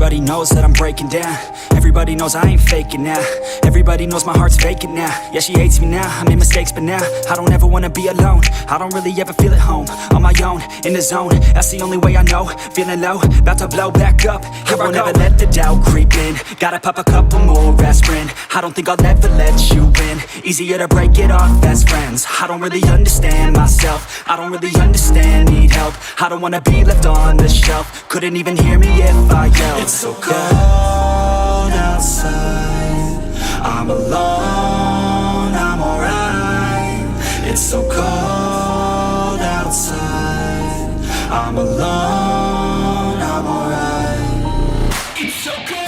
Everybody knows that I'm breaking down. Everybody knows I ain't faking now. Everybody knows my heart's vacant now. Yeah, she hates me now, I made mistakes but now I don't ever wanna be alone. I don't really ever feel at home. On my own, in the zone, that's the only way I know. Feeling low, about to blow back up. Here I won't ever let the doubt creep in. Gotta pop a couple more aspirin. I don't think I'll ever let you in. Easier to break it off best friends. I don't really understand myself. I don't really understand, need help. I don't wanna be left on the shelf. Couldn't even hear me if I yelled. It's so cold outside, I'm alone, I'm alright. It's so cold outside, I'm alone, I'm alright. It's so cold.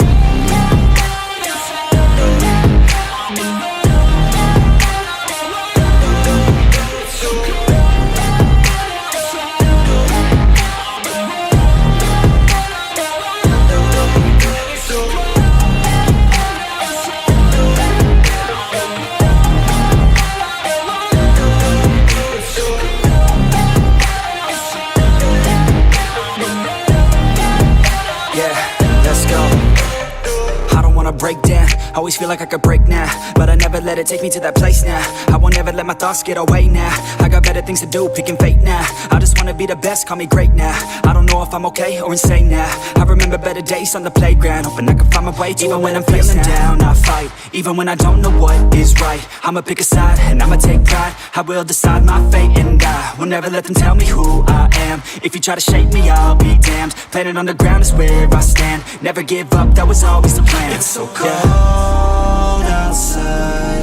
Break down, always feel like I could break now, but I never let it take me to that place now. I won't ever let my thoughts get away now. I got better things to do, picking fate now. I just wanna be the best, call me great now. I don't know if I'm okay or insane now. I remember better days on the playground, hoping I can find my way to even when I'm feeling down, I fight. Even when I don't know what is right, I'ma pick a side and I'ma take pride. I will decide my fate and I will never let them tell me who I am. If you try to shake me, I'll be damned. Planet on the ground is where I stand. Never give up, that was always the plan. It's so cold